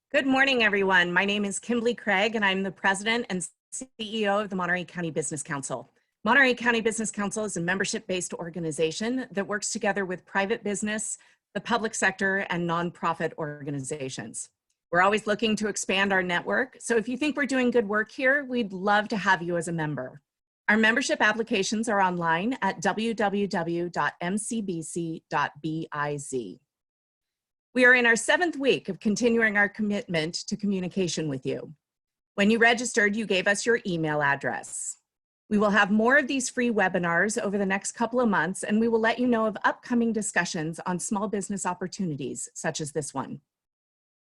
Good morning, everyone. My name is Kimberly Craig, and I'm the President and CEO of the Monterey County Business Council. Monterey County Business Council is a membership-based organization that works together with private business, the public sector, and nonprofit organizations. We're always looking to expand our network, so if you think we're doing good work here, we'd love to have you as a member. Our membership applications are online at www.mcbc.biz. We are in our 7th week of continuing our commitment to communication with you. When you registered, you gave us your email address. We will have more of these free webinars over the next couple of months, and we will let you know of upcoming discussions on small business opportunities, such as this one.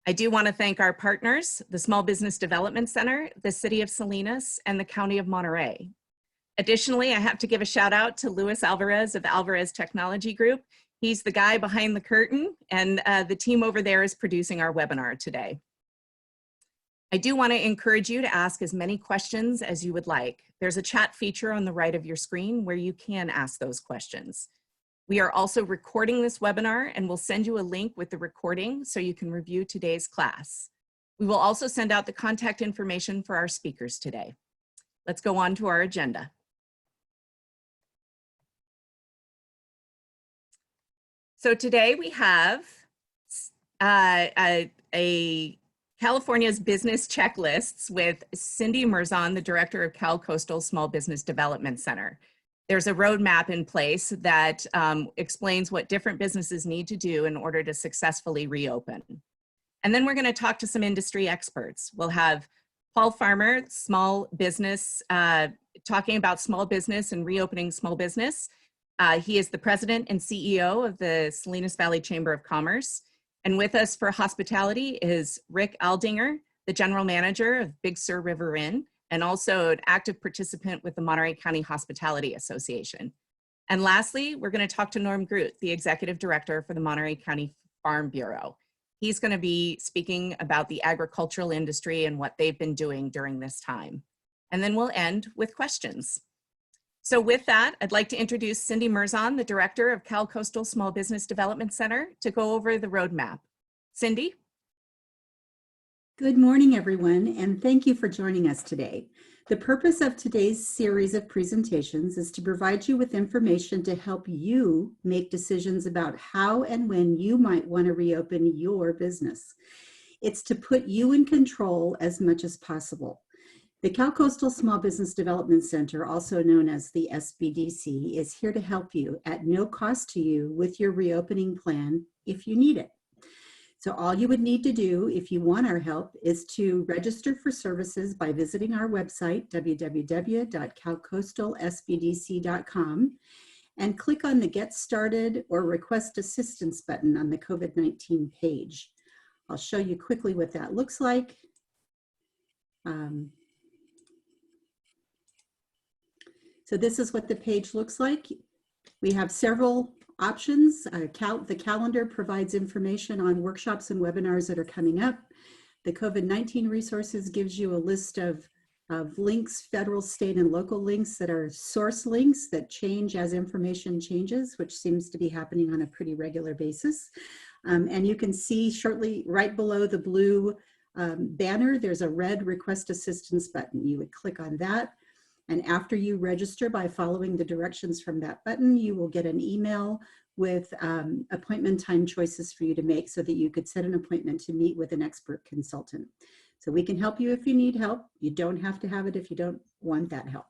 I do want to thank our partners, the Small Business Development Center, the City of Salinas, and the County of Monterey. Additionally, I have to give a shout out to Luis Alvarez of Alvarez Technology Group. He's the guy behind the curtain, and the team over there is producing our webinar today. I do want to encourage you to ask as many questions as you would like. There's a chat feature on the right of your screen where you can ask those questions. We are also recording this webinar, and we'll send you a link with the recording so you can review today's class. We will also send out the contact information for our speakers today. Let's go on to our agenda. So today we have a California's business checklists with Cindy Merzon, the director of Cal Coastal Small Business Development Center. There's a roadmap in place that explains what different businesses need to do in order to successfully reopen. And then we're going to talk to some industry experts. We'll have Paul Farmer, small business, talking about small business and reopening small business. He is the president and CEO of the Salinas Valley Chamber of Commerce. And with us for hospitality is Rick Aldinger, the general manager of Big Sur River Inn, and also an active participant with the Monterey County Hospitality Association. And lastly, we're going to talk to Norm Groot, the executive director for the Monterey County Farm Bureau. He's going to be speaking about the agricultural industry and what they've been doing during this time. And then we'll end with questions. So with that, I'd like to introduce Cindy Merzon, the director of Cal Coastal Small Business Development Center, to go over the roadmap. Cindy? Good morning, everyone, and thank you for joining us today. The purpose of today's series of presentations is to provide you with information to help you make decisions about how and when you might want to reopen your business. It's to put you in control as much as possible. The Cal Coastal Small Business Development Center, also known as the SBDC, is here to help you at no cost to you with your reopening plan if you need it. So all you would need to do if you want our help is to register for services by visiting our website, www.calcoastalsbdc.com, and click on the Get Started or Request Assistance button on the COVID-19 page. I'll show you quickly what that looks like. So this is what the page looks like. We have several options. The calendar provides information on workshops and webinars that are coming up. The COVID-19 resources gives you a list of links, federal, state, and local links that are source links that change as information changes, which seems to be happening on a pretty regular basis. And you can see shortly right below the blue banner, there's a red Request Assistance button. You would click on that. And after you register by following the directions from that button, you will get an email with appointment time choices for you to make so that you could set an appointment to meet with an expert consultant. So we can help you if you need help. You don't have to have it if you don't want that help.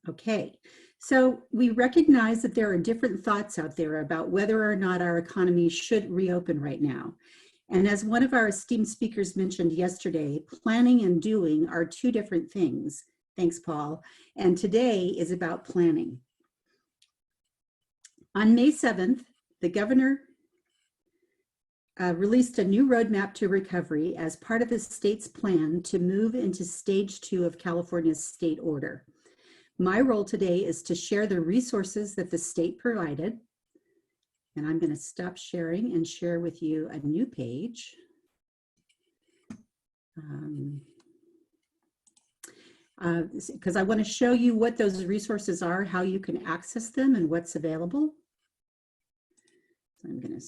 Okay, so we recognize that there are different thoughts out there about whether or not our economy should reopen right now. And as one of our esteemed speakers mentioned yesterday, planning and doing are two different things. Thanks, Paul. And today is about planning. On May 7th, the governor released a new roadmap to recovery as part of the state's plan to move into stage 2 of California's state order. My role today is to share the resources that the state provided. And I'm going to stop sharing and share with you a new page. Because I want to show you what those resources are, how you can access them, and what's available. So I'm going to,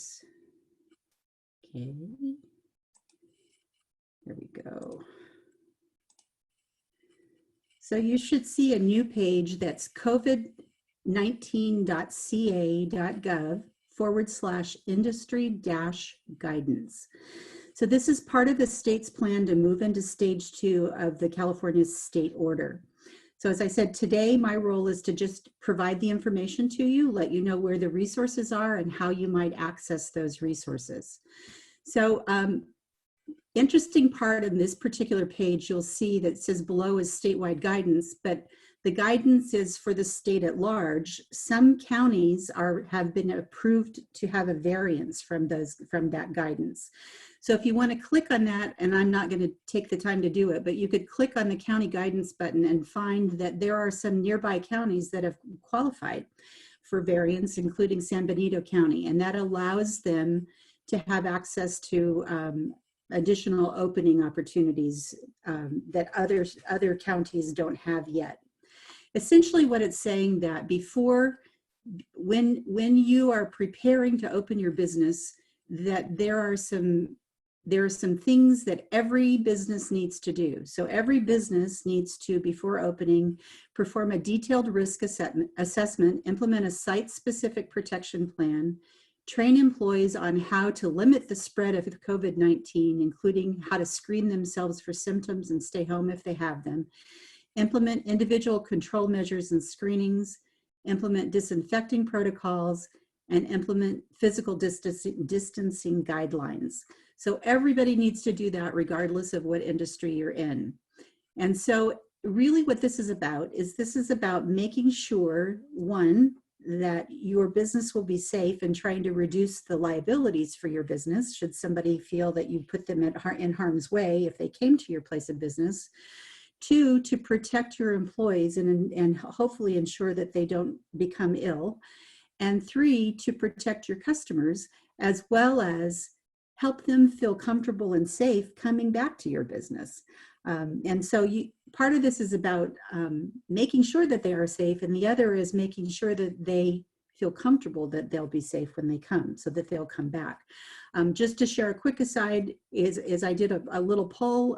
okay. There we go. So you should see a new page that's covid19.ca.gov/industry-guidance. So this is part of the state's plan to move into stage 2 of the California state order. So as I said, today my role is to just provide the information to you, let you know where the resources are and how you might access those resources. So interesting part in this particular page, you'll see that says below is statewide guidance, but the guidance is for the state at large. Some counties have been approved to have a variance from that guidance. So if you want to click on that, and I'm not going to take the time to do it, but you could click on the county guidance button and find that there are some nearby counties that have qualified for variance, including San Benito County, and that allows them to have access to additional opening opportunities that other counties don't have yet. Essentially what it's saying that when you are preparing to open your business, that there are some things that every business needs to do. So every business needs to, before opening, perform a detailed risk assessment, implement a site-specific protection plan, train employees on how to limit the spread of COVID-19, including how to screen themselves for symptoms and stay home if they have them, implement individual control measures and screenings, implement disinfecting protocols, and implement physical distancing guidelines. So everybody needs to do that regardless of what industry you're in. And so really what this is about making sure, one, that your business will be safe and trying to reduce the liabilities for your business should somebody feel that you put them in harm's way if they came to your place of business. Two, to protect your employees and hopefully ensure that they don't become ill. And three, to protect your customers, as well as help them feel comfortable and safe coming back to your business. And so part of this is about making sure that they are safe, and the other is making sure that they feel comfortable that they'll be safe when they come, so that they'll come back. Just to share a quick aside, is I did a little poll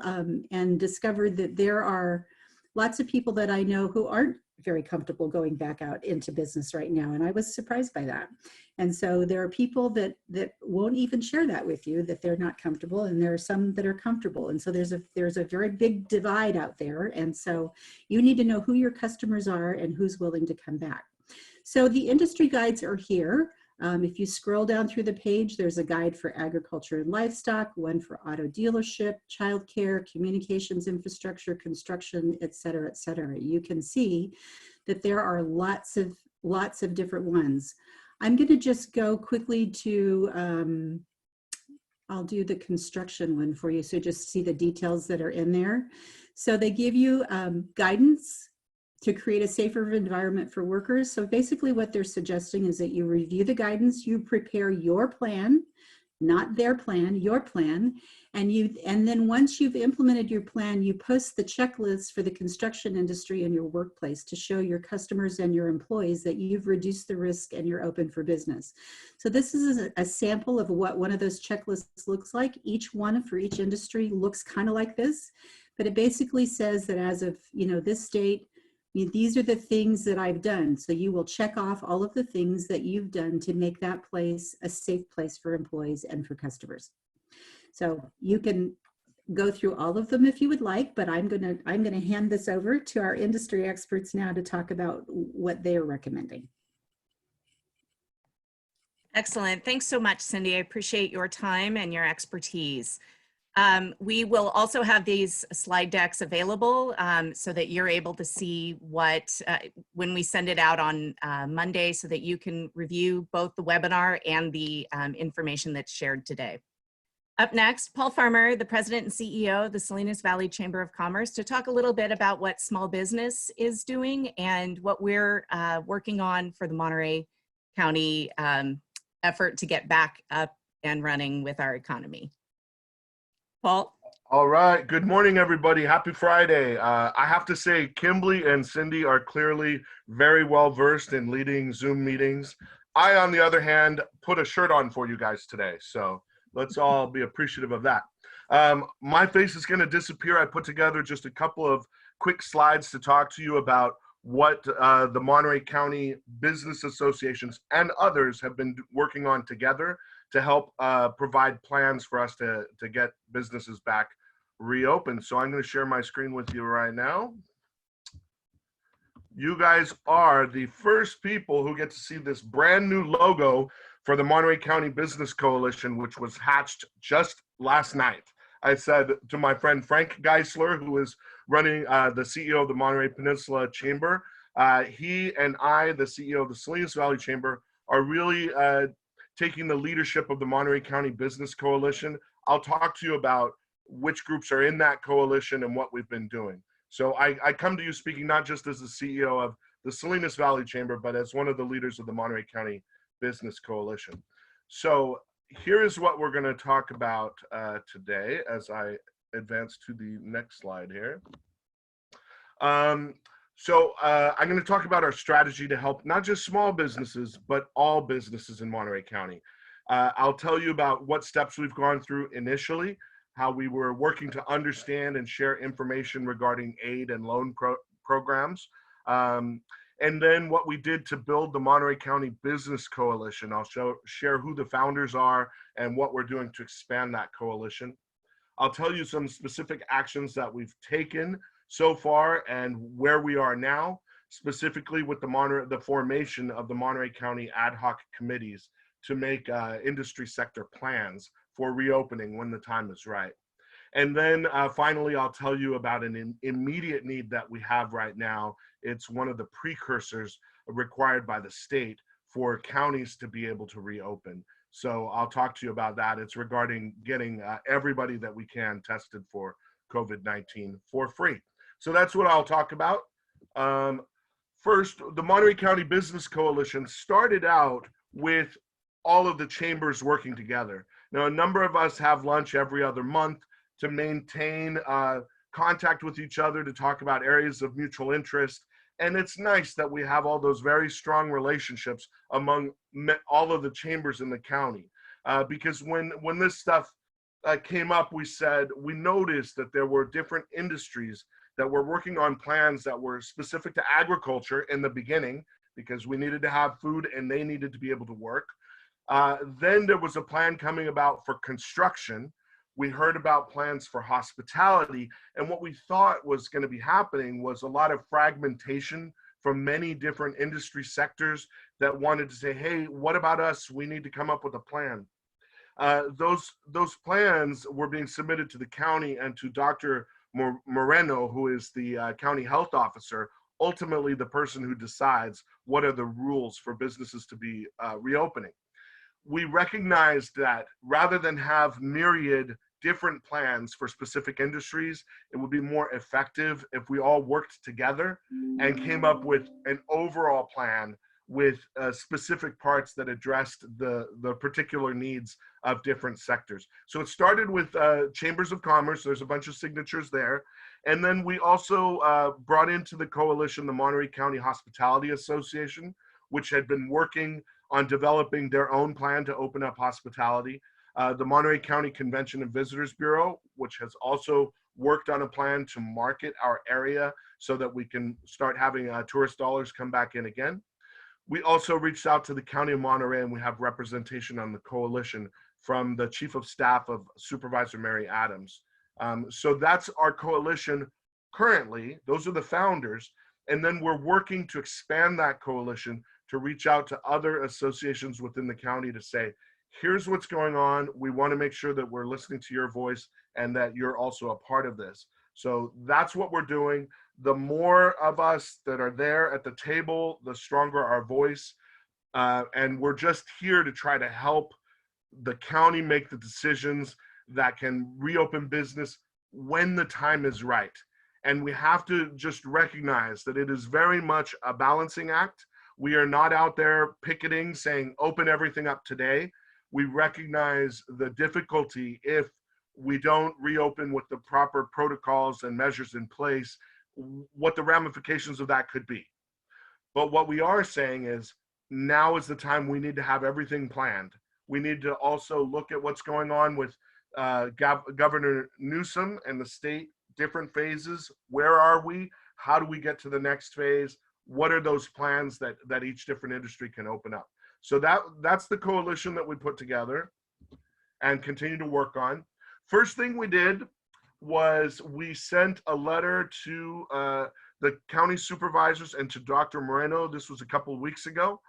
and discovered that there are lots of people that I know who aren't very comfortable going back out into business right now, and I was surprised by that. And so there are people that won't even share that with you, that they're not comfortable, and there are some that are comfortable. And so there's a very big divide out there, and so you need to know who your customers are and who's willing to come back. So the industry guides are here. If you scroll down through the page, there's a guide for agriculture and livestock, one for auto dealership, childcare, communications infrastructure, construction, et cetera, et cetera. You can see that there are lots of different ones. I'm going to just go quickly to, I'll do the construction one for you, so just see the details that are in there. So they give you guidance to create a safer environment for workers. So basically what they're suggesting is that you review the guidance, you prepare your plan, not their plan, your plan, and then once you've implemented your plan, you post the checklist for the construction industry in your workplace to show your customers and your employees that you've reduced the risk and you're open for business. So this is a sample of what one of those checklists looks like. Each one for each industry looks kind of like this, but it basically says that as of this date, these are the things that I've done. So you will check off all of the things that you've done to make that place a safe place for employees and for customers. So you can go through all of them if you would like, but I'm gonna hand this over to our industry experts now to talk about what they are recommending. Excellent. Thanks so much, Cindy. I appreciate your time and your expertise. We will also have these slide decks available so that you're able to see what, when we send it out on Monday, so that you can review both the webinar and the information that's shared today. Up next, Paul Farmer, the President and CEO of the Salinas Valley Chamber of Commerce, to talk a little bit about what small business is doing and what we're working on for the Monterey County effort to get back up and running with our economy. Paul? All right. Good morning, everybody. Happy Friday. I have to say, Kimberly and Cindy are clearly very well versed in leading Zoom meetings. I, on the other hand, put a shirt on for you guys today. So Let's all be appreciative of that. My face is going to disappear. I put together just a couple of quick slides to talk to you about what the Monterey County Business Associations and others have been working on together to help provide plans for us to get businesses back reopened. So I'm going to share my screen with you right now. You guys are the first people who get to see this brand new logo for the Monterey County Business Coalition, which was hatched just last night. I said to my friend Frank Geisler, who is running the CEO of the Monterey Peninsula Chamber, he and I, the CEO of the Salinas Valley Chamber, are really taking the leadership of the Monterey County Business Coalition. I'll talk to you about which groups are in that coalition and what we've been doing. So I come to you speaking not just as the CEO of the Salinas Valley Chamber, but as one of the leaders of the Monterey County Business Coalition. So here is what we're going to talk about today as I advance to the next slide here. I'm going to talk about our strategy to help not just small businesses, but all businesses in Monterey County. I'll tell you about what steps we've gone through initially, how we were working to understand and share information regarding aid and loan programs, and then what we did to build the Monterey County Business Coalition. I'll share who the founders are and what we're doing to expand that coalition. I'll tell you some specific actions that we've taken so far and where we are now, specifically with the formation of the Monterey County ad hoc committees to make industry sector plans for reopening when the time is right. And then finally, I'll tell you about an immediate need that we have right now. It's one of the precursors required by the state for counties to be able to reopen. So I'll talk to you about that. It's regarding getting everybody that we can tested for COVID-19 for free. So that's what I'll talk about. First, the Monterey County Business Coalition started out with all of the chambers working together. Now, a number of us have lunch every other month to maintain contact with each other, to talk about areas of mutual interest. And it's nice that we have all those very strong relationships among all of the chambers in the county. Because when this stuff came up, we noticed that there were different industries that were working on plans that were specific to agriculture in the beginning, because we needed to have food and they needed to be able to work. Then there was a plan coming about for construction. We heard about plans for hospitality, and what we thought was going to be happening was a lot of fragmentation from many different industry sectors that wanted to say, hey, what about us? We need to come up with a plan. Those plans were being submitted to the county and to Dr. Moreno, who is the county health officer, ultimately the person who decides what are the rules for businesses to be reopening. We recognized that rather than have myriad different plans for specific industries, it would be more effective if we all worked together and came up with an overall plan with specific parts that addressed the particular needs of different sectors. So it started with chambers of commerce. There's a bunch of signatures there. And then we also brought into the coalition the Monterey County Hospitality Association, which had been working on developing their own plan to open up hospitality. The Monterey County Convention and Visitors Bureau, which has also worked on a plan to market our area so that we can start having tourist dollars come back in again. We also reached out to the County of Monterey, and we have representation on the coalition from the Chief of Staff of Supervisor Mary Adams. So that's our coalition currently. Those are the founders. And then we're working to expand that coalition to reach out to other associations within the county to say, here's what's going on. We want to make sure that we're listening to your voice and that you're also a part of this. So that's what we're doing. The more of us that are there at the table, the stronger our voice. And we're just here to try to help the county make the decisions that can reopen business when the time is right. And we have to just recognize that it is very much a balancing act. We are not out there picketing saying, open everything up today. We recognize the difficulty if we don't reopen with the proper protocols and measures in place, what the ramifications of that could be. But what we are saying is now is the time we need to have everything planned. We need to also look at what's going on with Governor Newsom and the state, different phases. Where are we? How do we get to the next phase? What are those plans that each different industry can open up? So that's the coalition that we put together and continue to work on. First thing we did was we sent a letter to the county supervisors and to Dr. Moreno. This was a couple of weeks ago.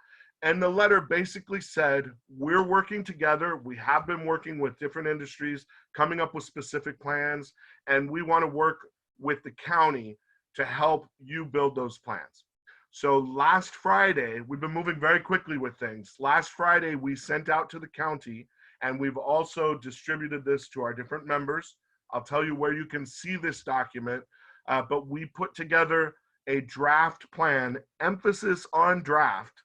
And the letter basically said, we're working together. We have been working with different industries, coming up with specific plans, and we want to work with the county to help you build those plans. So last Friday, we've been moving very quickly with things. Last Friday, we sent out to the county, and we've also distributed this to our different members. I'll tell you where you can see this document, but we put together a draft plan, emphasis on draft,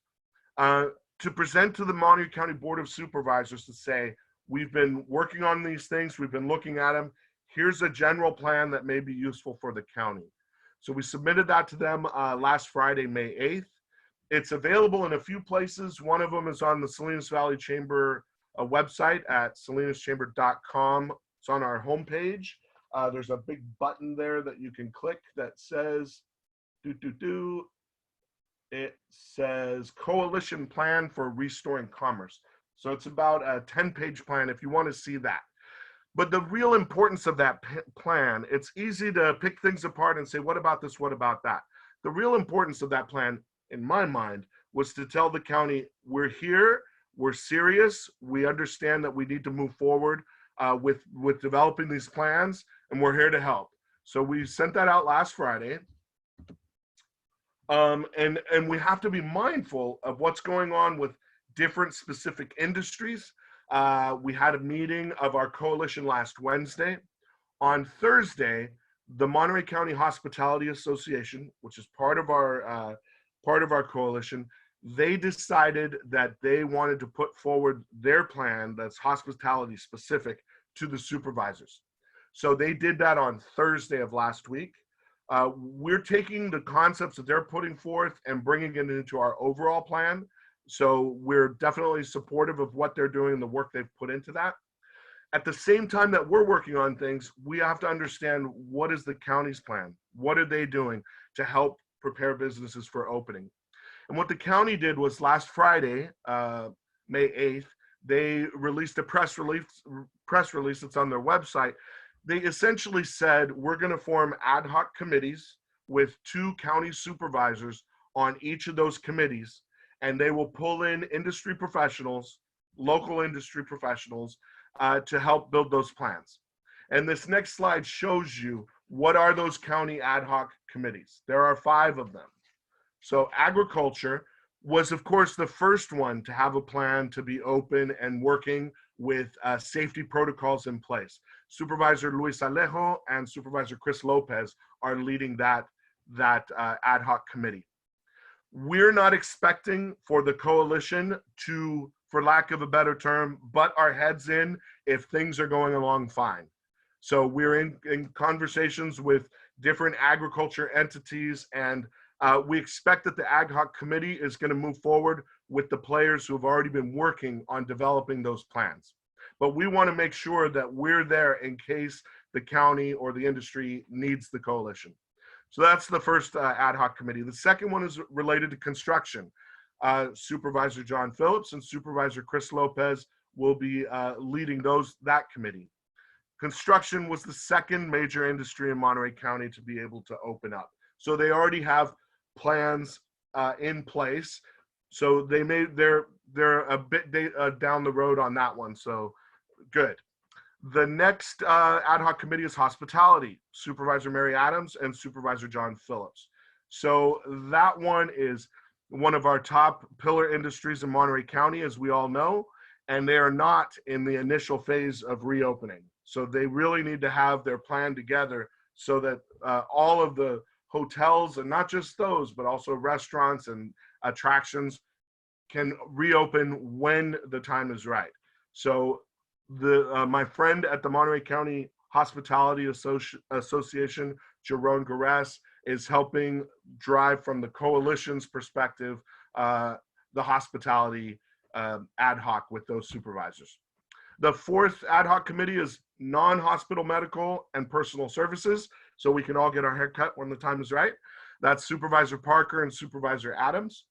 to present to the Monterey County Board of Supervisors to say, we've been working on these things, we've been looking at them. Here's a general plan that may be useful for the county. So we submitted that to them last Friday, May 8th. It's available in a few places. One of them is on the Salinas Valley Chamber website at salinaschamber.com. It's on our homepage. There's a big button there that you can click that says, it says Coalition Plan for Restoring Commerce. So it's about a 10-page plan if you want to see that. But the real importance of that plan, it's easy to pick things apart and say, what about this, what about that? The real importance of that plan, in my mind, was to tell the county, we're here, we're serious, we understand that we need to move forward with developing these plans, and we're here to help. So we sent that out last Friday. And we have to be mindful of what's going on with different specific industries. We had a meeting of our coalition last Wednesday. On Thursday, the Monterey County Hospitality Association, which is part of our coalition, they decided that they wanted to put forward their plan that's hospitality specific to the supervisors. So they did that on Thursday of last week. We're taking the concepts that they're putting forth and bringing it into our overall plan. So we're definitely supportive of what they're doing and the work they've put into that. At the same time that we're working on things, we have to understand, what is the county's plan? What are they doing to help prepare businesses for opening? And what the county did was last Friday, May 8th, they released a press release that's on their website. They essentially said, we're going to form ad hoc committees with 2 county supervisors on each of those committees, and they will pull in industry professionals, local industry professionals, to help build those plans. And this next slide shows you what are those county ad hoc committees. There are 5 of them. So agriculture was, of course, the first one to have a plan to be open and working with safety protocols in place. Supervisor Luis Alejo and Supervisor Chris Lopez are leading that ad hoc committee. We're not expecting for the coalition to, for lack of a better term, butt our heads in if things are going along fine. So we're in conversations with different agriculture entities, and we expect that the ad hoc committee is going to move forward with the players who have already been working on developing those plans. But we want to make sure that we're there in case the county or the industry needs the coalition. So that's the first ad hoc committee. The second one is related to construction. Supervisor John Phillips and Supervisor Chris Lopez will be leading that committee. Construction was the second major industry in Monterey County to be able to open up. So they already have plans in place. So they're a bit down the road on that one. So good. The next ad hoc committee is hospitality, Supervisor Mary Adams and Supervisor John Phillips. So that one is one of our top pillar industries in Monterey County, as we all know, and they are not in the initial phase of reopening. So they really need to have their plan together so that all of the hotels, and not just those, but also restaurants and attractions, can reopen when the time is right. So my friend at the Monterey County Hospitality Association, Jerome Gares, is helping drive from the coalition's perspective the hospitality ad hoc with those supervisors. The fourth ad hoc committee is non-hospital medical and personal services, so we can all get our hair cut when the time is right. That's Supervisor Parker and Supervisor Adams.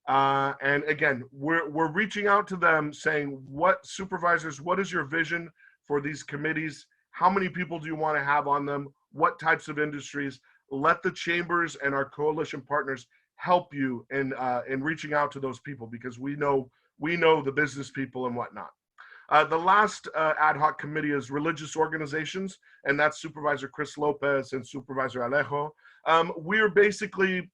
And again, we're reaching out to them saying, what supervisors, what is your vision for these committees? How many people do you want to have on them? What types of industries? Let the chambers and our coalition partners help you in reaching out to those people, because we know the business people and whatnot. The last ad hoc committee is religious organizations, and that's Supervisor Chris Lopez and Supervisor Alejo. We're basically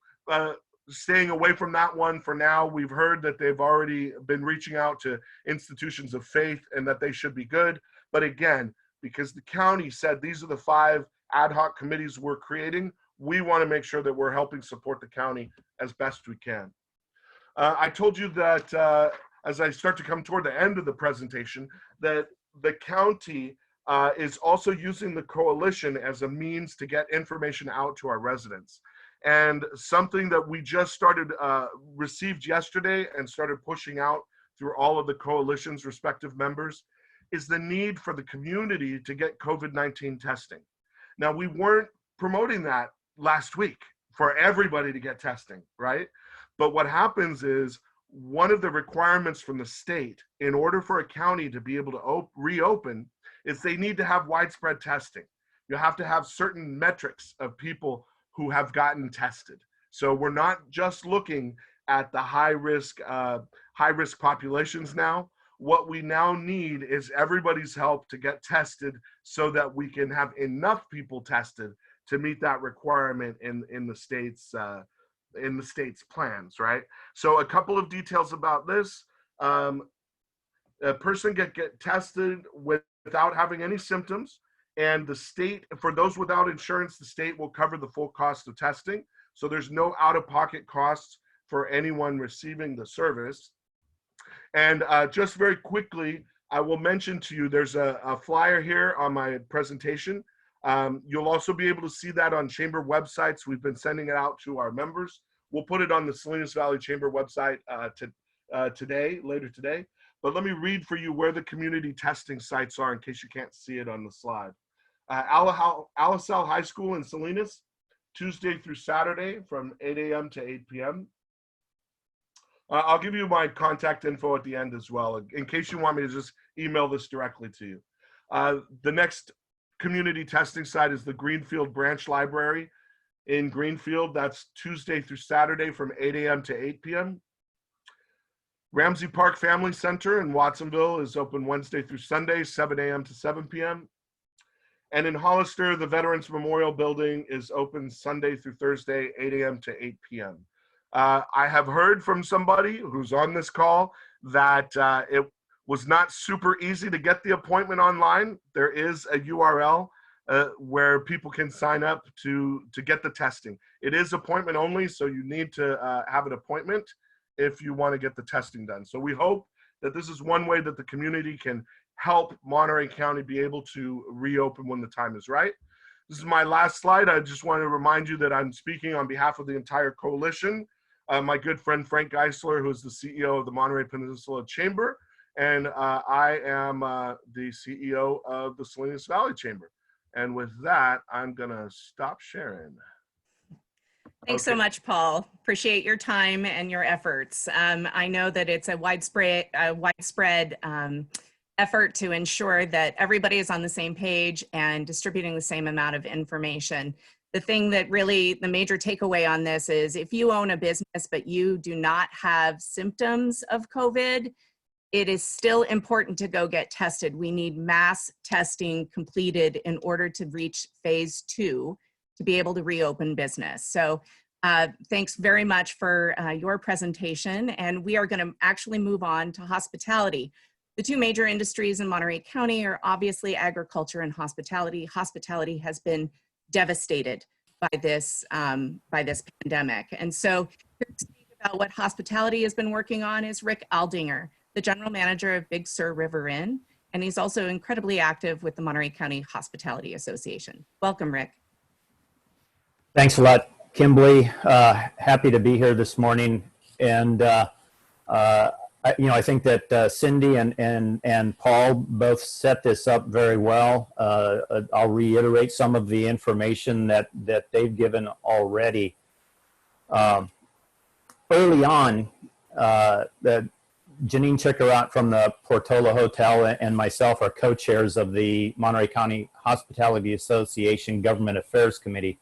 staying away from that one for now. We've heard that they've already been reaching out to institutions of faith and that they should be good. But again, because the county said these are the 5 ad hoc committees we're creating, we want to make sure that we're helping support the county as best we can. I told you that as I start to come toward the end of the presentation, that the county is also using the coalition as a means to get information out to our residents. And something that we just received yesterday and started pushing out through all of the coalition's respective members is the need for the community to get COVID-19 testing. Now, we weren't promoting that last week for everybody to get testing, right? But what happens is, one of the requirements from the state in order for a county to be able to reopen is they need to have widespread testing. You have to have certain metrics of people who have gotten tested. So we're not just looking at the high risk populations now. What we now need is everybody's help to get tested so that we can have enough people tested to meet that requirement in the state's plans, right? So a couple of details about this. A person get tested without having any symptoms, and the state, for those without insurance, the state will cover the full cost of testing. So there's no out-of-pocket costs for anyone receiving the service. And just very quickly, I will mention to you, there's a flyer here on my presentation. You'll also be able to see that on chamber websites. We've been sending it out to our members. We'll put it on the Salinas Valley Chamber website later today. But let me read for you where the community testing sites are in case you can't see it on the slide. Alisal High School in Salinas, Tuesday through Saturday from 8 a.m. to 8 p.m. I'll give you my contact info at the end as well, in case you want me to just email this directly to you. The next community testing site is the Greenfield Branch Library in Greenfield. That's Tuesday through Saturday from 8 a.m. to 8 p.m. Ramsey Park Family Center in Watsonville is open Wednesday through Sunday, 7 a.m. to 7 p.m. And in Hollister, the Veterans Memorial Building is open Sunday through Thursday, 8 a.m. to 8 p.m. I have heard from somebody who's on this call that it was not super easy to get the appointment online. There is a URL where people can sign up to get the testing. It is appointment only, so you need to have an appointment if you want to get the testing done. So we hope that this is one way that the community can help Monterey County be able to reopen when the time is right. This is my last slide. I just want to remind you that I'm speaking on behalf of the entire coalition. My good friend Frank Geisler, who is the CEO of the Monterey Peninsula Chamber, and I am the CEO of the Salinas Valley Chamber. And with that, I'm gonna stop sharing. Thanks so much, Paul. Appreciate your time and your efforts. I know that it's a widespread effort to ensure that everybody is on the same page and distributing the same amount of information. The thing that really, the major takeaway on this is if you own a business but you do not have symptoms of COVID, it is still important to go get tested. We need mass testing completed in order to reach phase 2 to be able to reopen business. So thanks very much for your presentation. And we are going to actually move on to hospitality. The two major industries in Monterey County are obviously agriculture and hospitality. Hospitality has been devastated by this pandemic. And so here to speak about what hospitality has been working on is Rick Aldinger, the general manager of Big Sur River Inn, and he's also incredibly active with the Monterey County Hospitality Association. Welcome, Rick. Thanks a lot, Kimberly. Happy to be here this morning. And I think that Cindy and Paul both set this up very well. I'll reiterate some of the information that they've given already. Early on, that Janine Chickarat from the Portola Hotel and myself are co-chairs of the Monterey County Hospitality Association Government Affairs Committee.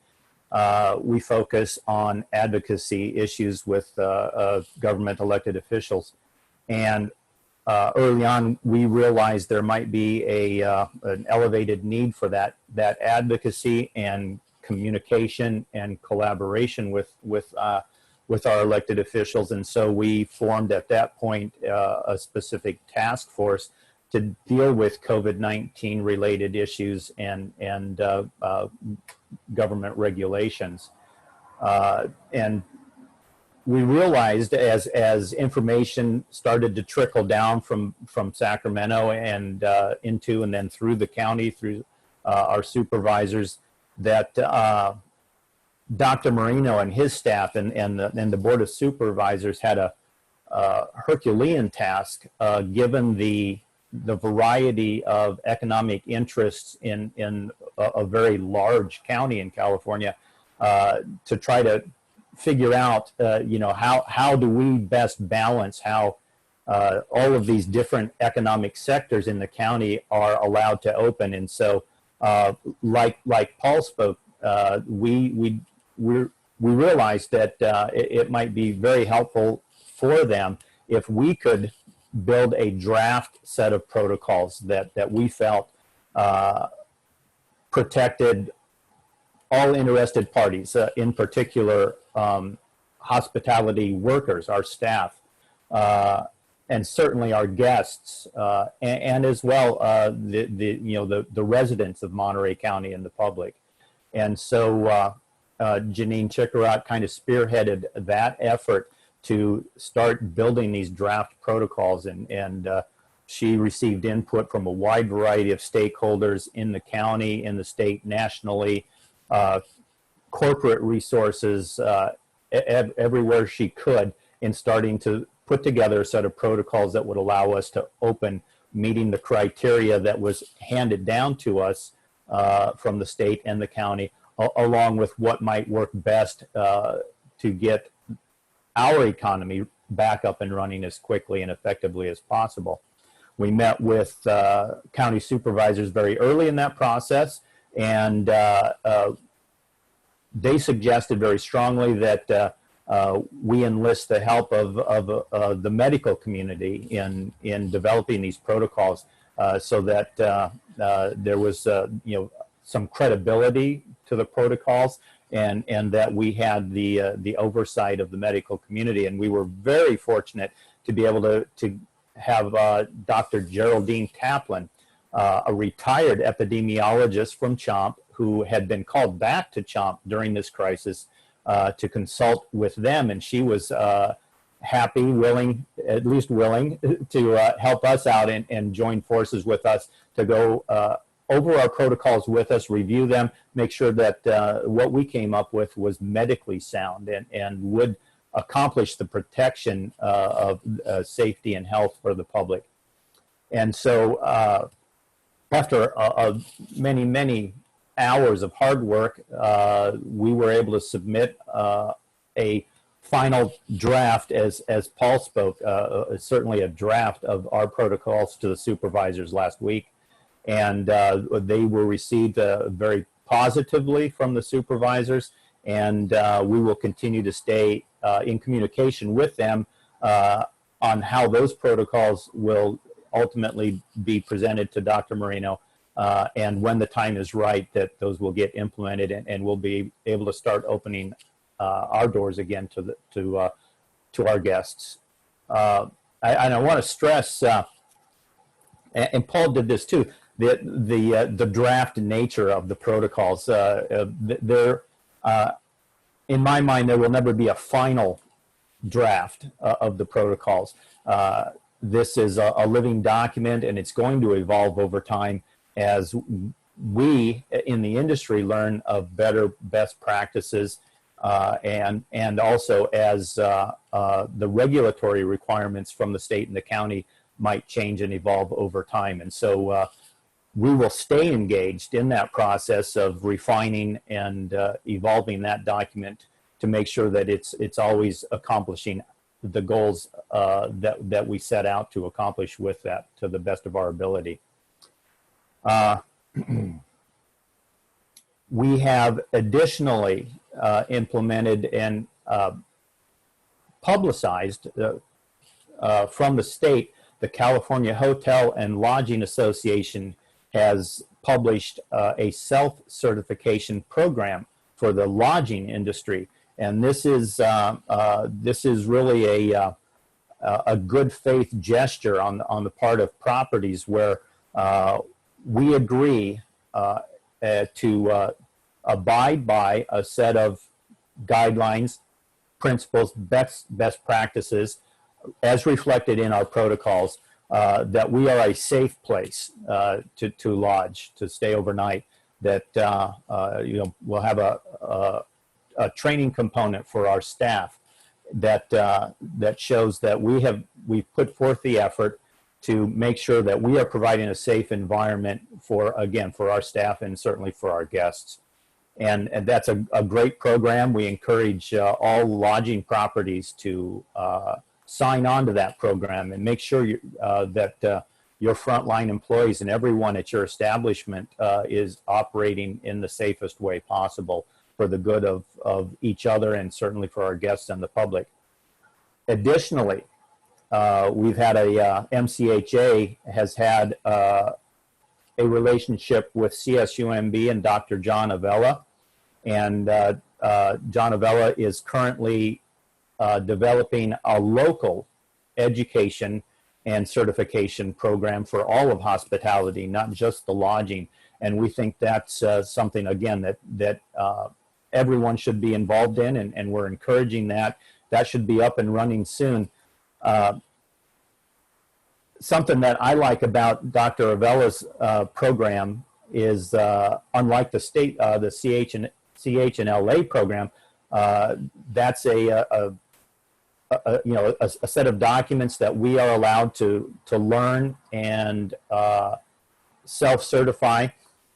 We focus on advocacy issues with government elected officials. And early on, we realized there might be an elevated need for that advocacy and communication and collaboration with our elected officials. And so we formed at that point a specific task force to deal with COVID-19 related issues and government regulations. And we realized as information started to trickle down from Sacramento and into and then through the county, through our supervisors, that Dr. Marino and his staff and the Board of Supervisors had a Herculean task, given the variety of economic interests in a very large county in California, to try to figure out, how do we best balance how all of these different economic sectors in the county are allowed to open. And so, like Paul spoke, we realized that it might be very helpful for them if we could build a draft set of protocols that we felt protected all interested parties, in particular hospitality workers, our staff, and certainly our guests, and as well the residents of Monterey County and the public. And so Janine Chickarat kind of spearheaded that effort to start building these draft protocols, and she received input from a wide variety of stakeholders in the county, in the state, nationally, corporate resources, everywhere she could, in starting to put together a set of protocols that would allow us to open, meeting the criteria that was handed down to us from the state and the county, along with what might work best to get our economy back up and running as quickly and effectively as possible. We met with county supervisors very early in that process, and they suggested very strongly that we enlist the help of the medical community in developing these protocols, so that there was some credibility to the protocols, and that we had the oversight of the medical community. And we were very fortunate to be able to have Dr. Geraldine Kaplan, a retired epidemiologist from CHOMP, who had been called back to CHOMP during this crisis to consult with them. And she was happy, willing, at least willing, to help us out and join forces with us to go over our protocols with us, review them, make sure that what we came up with was medically sound and would accomplish the protection of safety and health for the public. And so after many hours of hard work, we were able to submit a final draft, as Paul spoke, certainly a draft of our protocols to the supervisors last week. And they were received very positively from the supervisors, and we will continue to stay in communication with them on how those protocols will ultimately be presented to Dr. Marino, and when the time is right, that those will get implemented, and we'll be able to start opening our doors again to our guests. And I want to stress, and Paul did this too, the draft nature of the protocols. In my mind, there will never be a final draft of the protocols. This is a living document, and it's going to evolve over time as we in the industry learn of better best practices and also as the regulatory requirements from the state and the county might change and evolve over time. And so we will stay engaged in that process of refining and evolving that document to make sure that it's always accomplishing the goals that we set out to accomplish with that to the best of our ability. We have additionally implemented and publicized from the state. The California Hotel and Lodging Association has published a self-certification program for the lodging industry, and this is really a good faith gesture on the part of properties where we agree to abide by a set of guidelines, principles, best practices, as reflected in our protocols, that we are a safe place to lodge, to stay overnight. That we'll have a training component for our staff that shows that we've put forth the effort to make sure that we are providing a safe environment for our staff and certainly for our guests. And that's a great program. We encourage all lodging properties to sign on to that program and make sure that your frontline employees and everyone at your establishment is operating in the safest way possible for the good of each other and certainly for our guests and the public. Additionally, we've had MCHA has had a relationship with CSUMB and Dr. John Avella. And John Avella is currently developing a local education and certification program for all of hospitality, not just the lodging. And we think that's something, again, that everyone should be involved in, and we're encouraging that. That should be up and running soon. Something that I like about Dr. Avella's program is, unlike the state, the CH and LA program, that's a set of documents that we are allowed to learn and self-certify.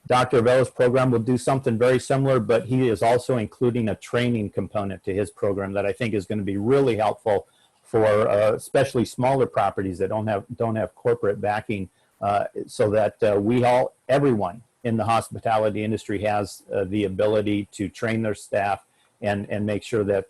Dr. Avella's program will do something very similar, but he is also including a training component to his program that I think is going to be really helpful for especially smaller properties that don't have corporate backing, so that everyone in the hospitality industry has the ability to train their staff and make sure that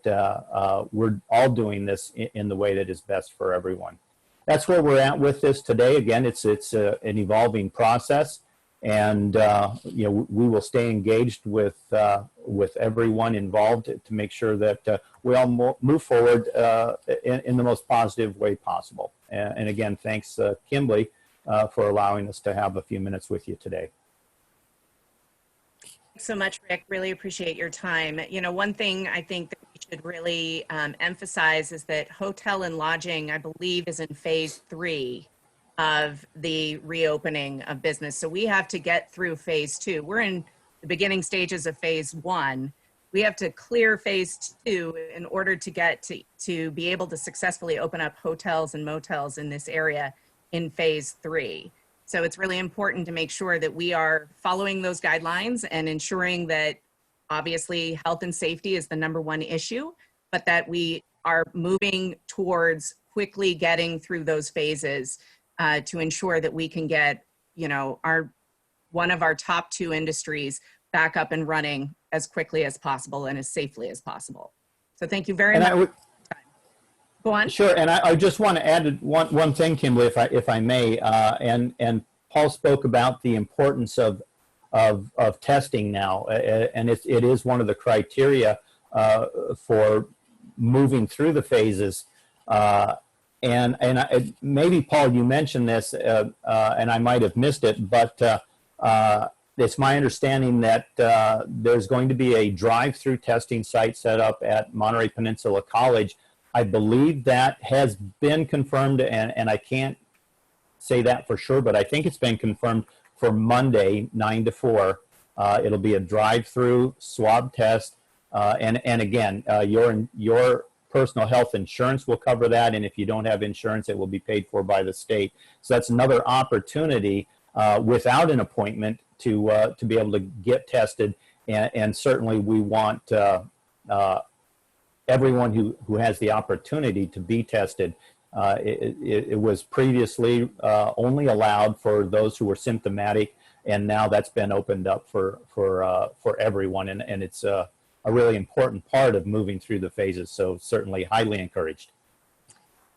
we're all doing this in the way that is best for everyone. That's where we're at with this today. Again, it's an evolving process, and we will stay engaged with everyone involved to make sure that we all move forward in the most positive way possible. And again, thanks, Kimberly, for allowing us to have a few minutes with you today. Thanks so much, Rick. Really appreciate your time. One thing I think that we should really emphasize is that hotel and lodging, I believe, is in phase 3 of the reopening of business. So we have to get through phase 2. We're in the beginning stages of phase 1. We have to clear phase 2 in order to get to be able to successfully open up hotels and motels in this area in phase 3. So it's really important to make sure that we are following those guidelines and ensuring that obviously health and safety is the one issue, but that we are moving towards quickly getting through those phases to ensure that we can get, one of our top 2 industries back up and running as quickly as possible and as safely as possible. So thank you very much. Go on. Sure, and I just want to add one thing, Kimberly, if I may. And Paul spoke about the importance of testing now, and it is one of the criteria for moving through the phases. And maybe Paul, you mentioned this, and I might have missed it, but it's my understanding that there's going to be a drive-through testing site set up at Monterey Peninsula College. I believe that has been confirmed, and I can't say that for sure, but I think it's been confirmed for Monday, 9 to 4. It'll be a drive-through swab test And again, your personal health insurance will cover that, and if you don't have insurance, it will be paid for by the state. So that's another opportunity without an appointment to be able to get tested. And certainly we want everyone who has the opportunity to be tested. It was previously only allowed for those who were symptomatic, and now that's been opened up for everyone, and it's a really important part of moving through the phases. So certainly highly encouraged.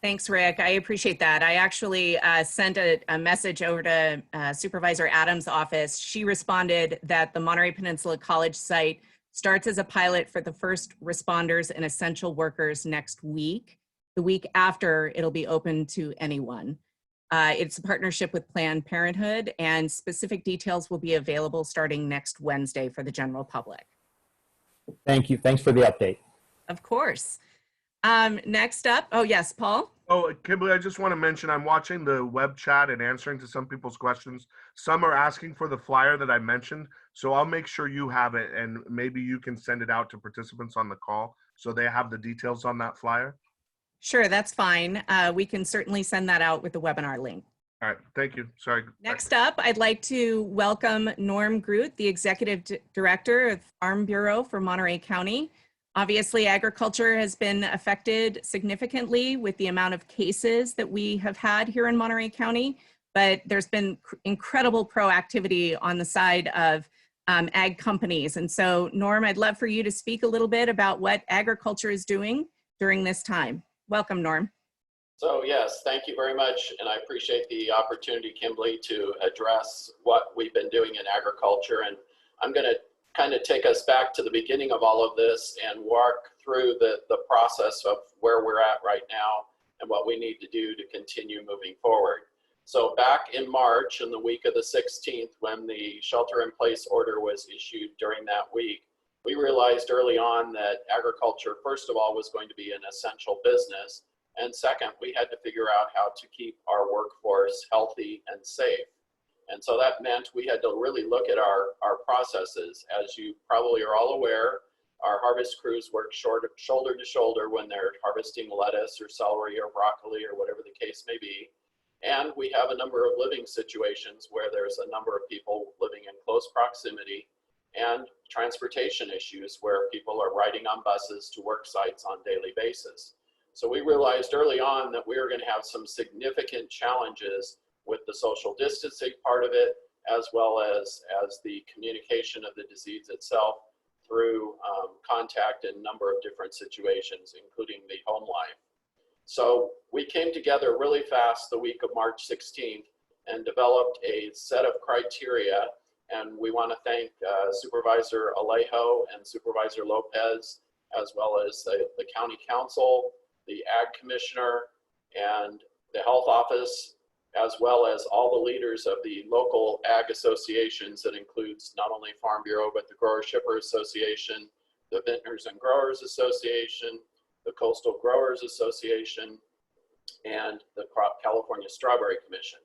Thanks, Rick. I appreciate that. I actually sent a message over to Supervisor Adams' office. She responded that the Monterey Peninsula College site starts as a pilot for the first responders and essential workers next week. The week after, it'll be open to anyone. It's a partnership with Planned Parenthood, and specific details will be available starting next Wednesday for the general public. Thank you. Thanks for the update. Of course. Next up, oh yes, Paul. Oh, Kimberly, I just want to mention I'm watching the web chat and answering to some people's questions. Some are asking for the flyer that I mentioned, so I'll make sure you have it, and maybe you can send it out to participants on the call so they have the details on that flyer. Sure, that's fine. We can certainly send that out with the webinar link. All right, thank you. Sorry. Next up, I'd like to welcome Norm Groot, the Executive Director of Farm Bureau for Monterey County. Obviously, agriculture has been affected significantly with the amount of cases that we have had here in Monterey County, but there's been incredible proactivity on the side of ag companies. And so, Norm, I'd love for you to speak a little bit about what agriculture is doing during this time. Welcome, Norm. So yes, thank you very much. And I appreciate the opportunity, Kimberly, to address what we've been doing in agriculture. And I'm going to kind of take us back to the beginning of all of this and walk through the process of where we're at right now and what we need to do to continue moving forward. So back in March, in the week of the 16th, when the shelter-in-place order was issued during that week, we realized early on that agriculture, first of all, was going to be an essential business. And second, we had to figure out how to keep our workforce healthy and safe. And so that meant we had to really look at our processes. As you probably are all aware, our harvest crews work shoulder to shoulder when they're harvesting lettuce or celery or broccoli or whatever the case may be. And we have a number of living situations where there's a number of people living in close proximity, and transportation issues where people are riding on buses to work sites on a daily basis. So we realized early on that we were going to have some significant challenges with the social distancing part of it, as well as the communication of the disease itself through contact in a number of different situations, including the home life. So we came together really fast the week of March 16th and developed a set of criteria. And we want to thank Supervisor Alejo and Supervisor Lopez, as well as the County Council, the Ag Commissioner, and the Health Office, as well as all the leaders of the local ag associations. That includes not only Farm Bureau, but the Grower Shipper Association, the Vintners and Growers Association, the Coastal Growers Association, and the California Strawberry Commission.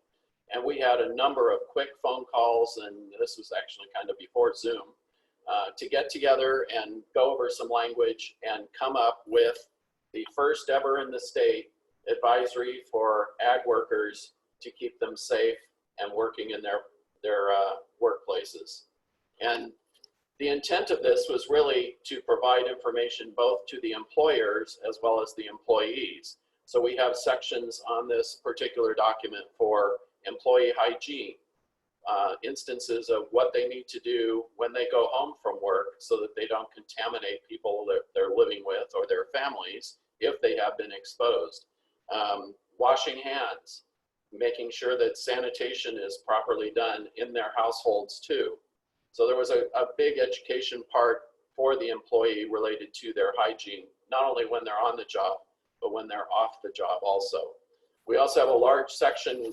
And we had a number of quick phone calls, and this was actually kind of before Zoom, to get together and go over some language and come up with the first ever in the state advisory for ag workers to keep them safe and working in their workplaces. And the intent of this was really to provide information both to the employers as well as the employees. So we have sections on this particular document for employee hygiene, instances of what they need to do when they go home from work so that they don't contaminate people that they're living with or their families if they have been exposed. Washing hands, making sure that sanitation is properly done in their households too. So there was a big education part for the employee related to their hygiene, not only when they're on the job, but when they're off the job also. We also have a large section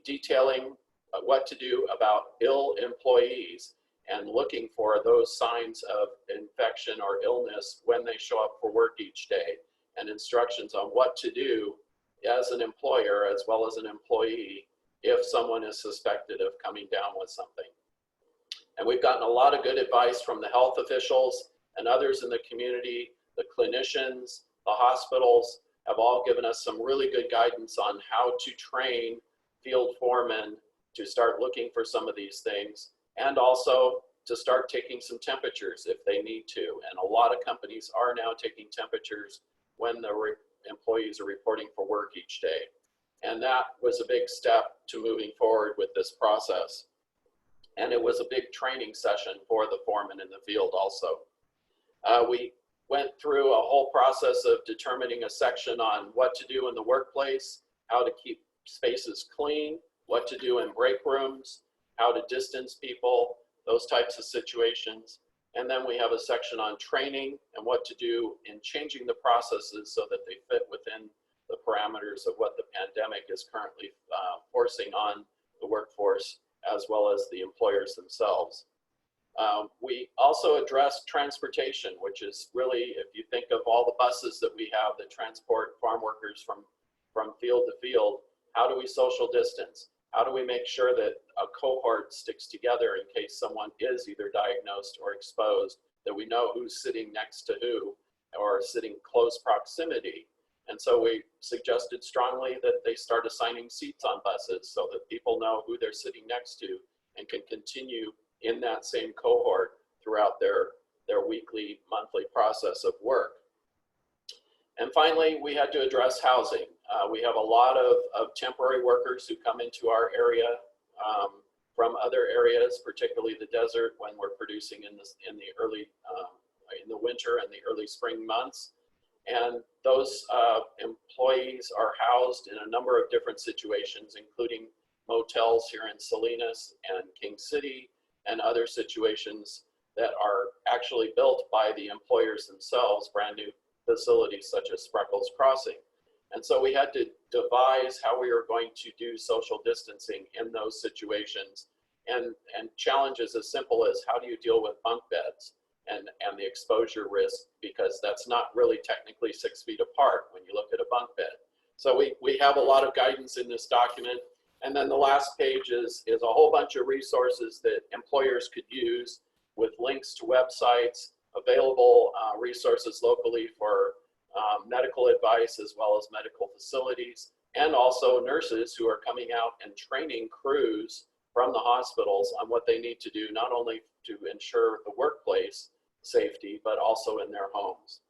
detailing what to do about ill employees and looking for those signs of infection or illness when they show up for work each day, and instructions on what to do as an employer as well as an employee if someone is suspected of coming down with something. And we've gotten a lot of good advice from the health officials and others in the community. The clinicians, the hospitals have all given us some really good guidance on how to train field foremen to start looking for some of these things, and also to start taking some temperatures if they need to. And a lot of companies are now taking temperatures when the employees are reporting for work each day. And that was a big step to moving forward with this process. And it was a big training session for the foreman in the field also. We went through a whole process of determining a section on what to do in the workplace, how to keep spaces clean, what to do in break rooms, how to distance people, those types of situations. And then we have a section on training and what to do in changing the processes so that they fit within the parameters of what the pandemic is currently forcing on the workforce, as well as the employers themselves. We also addressed transportation, which is really, if you think of all the buses that we have that transport farm workers from field to field, how do we social distance? How do we make sure that a cohort sticks together in case someone is either diagnosed or exposed, that we know who's sitting next to who or sitting close proximity? And so we suggested strongly that they start assigning seats on buses so that people know who they're sitting next to and can continue in that same cohort throughout their weekly, monthly process of work. And finally, we had to address housing. We have a lot of temporary workers who come into our area from other areas, particularly the desert, when we're producing in the winter and the early spring months. And those employees are housed in a number of different situations, including motels here in Salinas and King City, and other situations that are actually built by the employers themselves, brand new facilities such as Spreckles Crossing. And so we had to devise how we were going to do social distancing in those situations, and challenges as simple as how do you deal with bunk beds and the exposure risk, because that's not really technically 6 feet apart when you look at a bunk bed. So we have a lot of guidance in this document. And then the last page is a whole bunch of resources that employers could use, with links to websites, available resources locally for medical advice, as well as medical facilities, and also nurses who are coming out and training crews from the hospitals on what they need to do, not only to ensure the workplace safety, but also in their homes.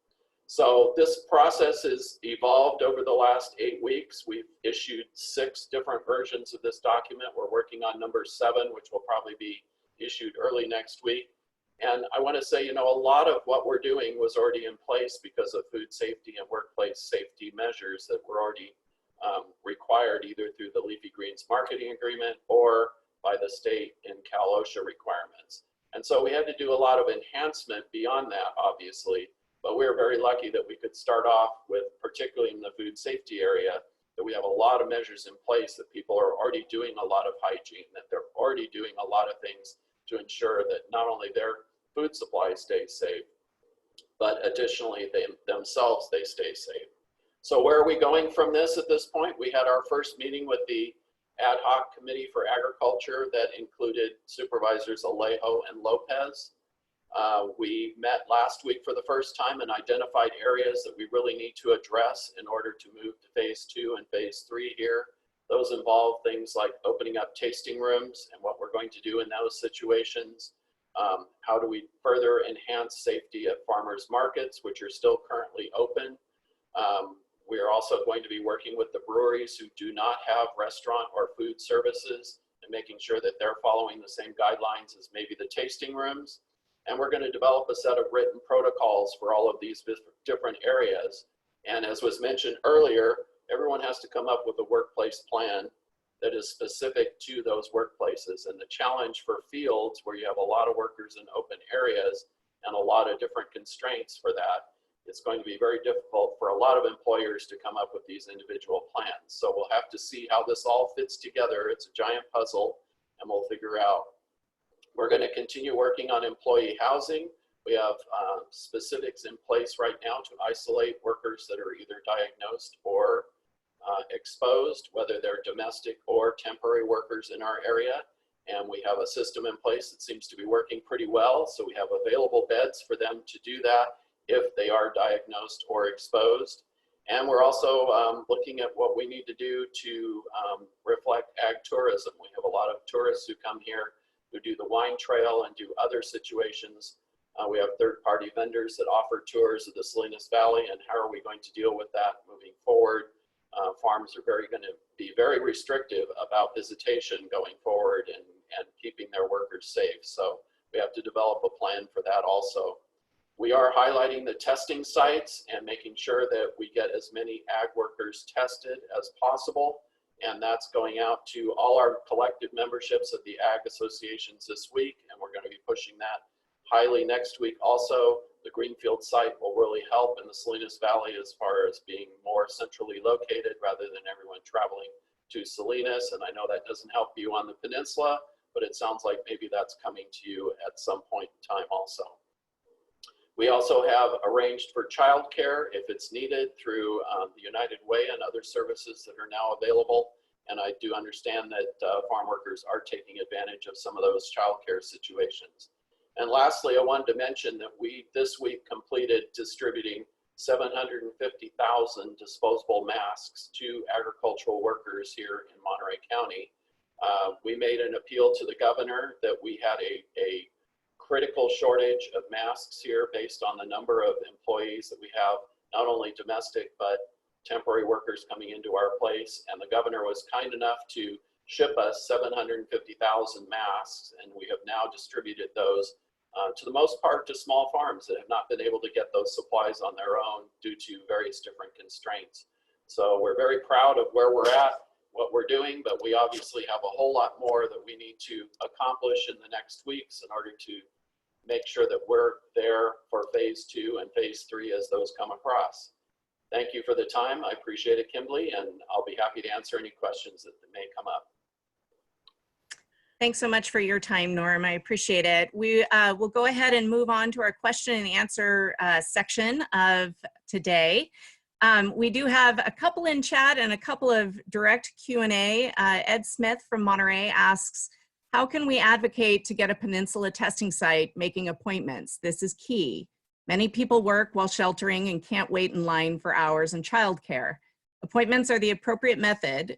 So this process has evolved over the last 8 weeks. We've issued 6 different versions of this document. We're working on number 7, which will probably be issued early next week. And I want to say, a lot of what we're doing was already in place because of food safety and workplace safety measures that were already required either through the Leafy Greens marketing agreement or by the state in Cal OSHA requirements. And so we had to do a lot of enhancement beyond that, obviously. But we're very lucky that we could start off with, particularly in the food safety area, that we have a lot of measures in place, that people are already doing a lot of hygiene, that they're already doing a lot of things to ensure that not only their food supply stays safe, but additionally they themselves stay safe. So where are we going from this at this point? We had our first meeting with the Ad Hoc Committee for Agriculture that included Supervisors Alejo and Lopez. We met last week for the first time and identified areas that we really need to address in order to move to phase 2 and phase 3 here. Those involve things like opening up tasting rooms and what we're going to do in those situations. How do we further enhance safety at farmers markets, which are still currently open? We are also going to be working with the breweries who do not have restaurant or food services and making sure that they're following the same guidelines as maybe the tasting rooms. And we're going to develop a set of written protocols for all of these different areas. And as was mentioned earlier, everyone has to come up with a workplace plan that is specific to those workplaces. And the challenge for fields where you have a lot of workers in open areas and a lot of different constraints for that, it's going to be very difficult for a lot of employers to come up with these individual plans. So we'll have to see how this all fits together. It's a giant puzzle, and we'll figure out. We're going to continue working on employee housing. We have specifics in place right now to isolate workers that are either diagnosed or exposed, whether they're domestic or temporary workers in our area. and we have a system in place that seems to be working pretty well. So we have available beds for them to do that if they are diagnosed or exposed. And we're also looking at what we need to do to reflect ag tourism. We have a lot of tourists who come here who do the wine trail and do other situations. We have third-party vendors that offer tours of the Salinas Valley, and how are we going to deal with that moving forward? Farms are going to be very restrictive about visitation going forward and keeping their workers safe. So we have to develop a plan for that also. We are highlighting the testing sites and making sure that we get as many ag workers tested as possible. And that's going out to all our collective memberships of the ag associations this week. And we're going to be pushing that highly next week. Also, the Greenfield site will really help in the Salinas Valley as far as being more centrally located rather than everyone traveling to Salinas. And I know that doesn't help you on the peninsula, but it sounds like maybe that's coming to you at some point in time also. We also have arranged for childcare if it's needed through the United Way and other services that are now available. And I do understand that farm workers are taking advantage of some of those childcare situations. And lastly, I wanted to mention that we this week completed distributing 750,000 disposable masks to agricultural workers here in Monterey County. We made an appeal to the governor that we had a critical shortage of masks here based on the number of employees that we have, not only domestic, but temporary workers coming into our place. And the governor was kind enough to ship us 750,000 masks, and we have now distributed those to the most part to small farms that have not been able to get those supplies on their own due to various different constraints. So we're very proud of where we're at, what we're doing, but we obviously have a whole lot more that we need to accomplish in the next weeks in order to make sure that we're there for phase 2 and phase 3 as those come across. Thank you for the time. I appreciate it, Kimberly, and I'll be happy to answer any questions that may come up. Thanks so much for your time, Norm. I appreciate it. We will go ahead and move on to our question and answer section of today. We do have a couple in chat and a couple of direct Q&A. Ed Smith from Monterey asks, how can we advocate to get a peninsula testing site making appointments? This is key. Many people work while sheltering and can't wait in line for hours in childcare. Appointments are the appropriate method.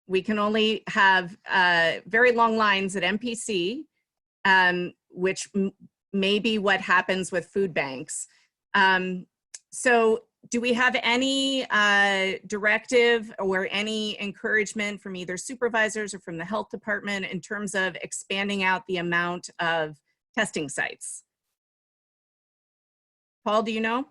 We can only have very long lines at MPC, which may be what happens with food banks. So do we have any directive or any encouragement from either supervisors or from the health department in terms of expanding out the amount of testing sites? Paul, do you know?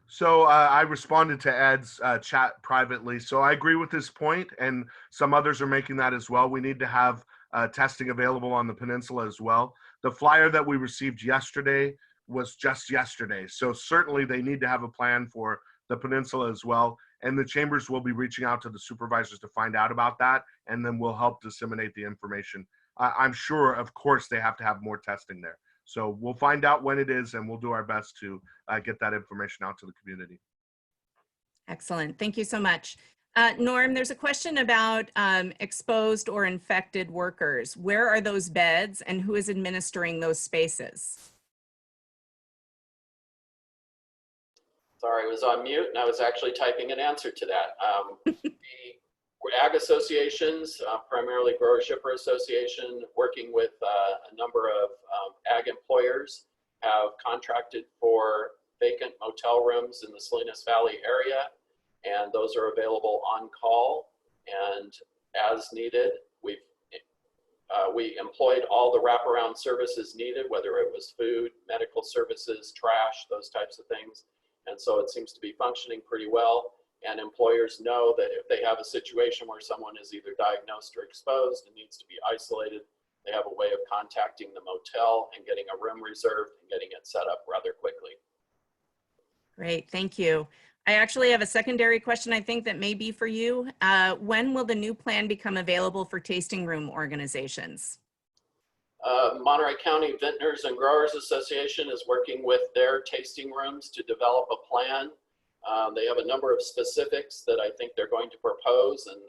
So I responded to Ed's chat privately. So I agree with this point, and some others are making that as well. We need to have testing available on the peninsula as well. The flyer that we received yesterday was just yesterday. So certainly they need to have a plan for the peninsula as well. And the chambers will be reaching out to the supervisors to find out about that, and then we'll help disseminate the information. I'm sure, of course, they have to have more testing there. So we'll find out when it is, and we'll do our best to get that information out to the community. Excellent. Thank you so much. Norm, there's a question about exposed or infected workers. Where are those beds and who is administering those spaces? Sorry, I was on mute and I was actually typing an answer to that. The ag associations, primarily Grower Shipper Association, working with a number of ag employers, have contracted for vacant motel rooms in the Salinas Valley area, and those are available on call and as needed. We employed all the wraparound services needed, whether it was food, medical services, trash, those types of things. And so it seems to be functioning pretty well. And employers know that if they have a situation where someone is either diagnosed or exposed and needs to be isolated, they have a way of contacting the motel and getting a room reserved and getting it set up rather quickly. Great, thank you. I actually have a secondary question I think that may be for you. When will the new plan become available for tasting room organizations? Monterey County Vintners and Growers Association is working with their tasting rooms to develop a plan. They have a number of specifics that I think they're going to propose, and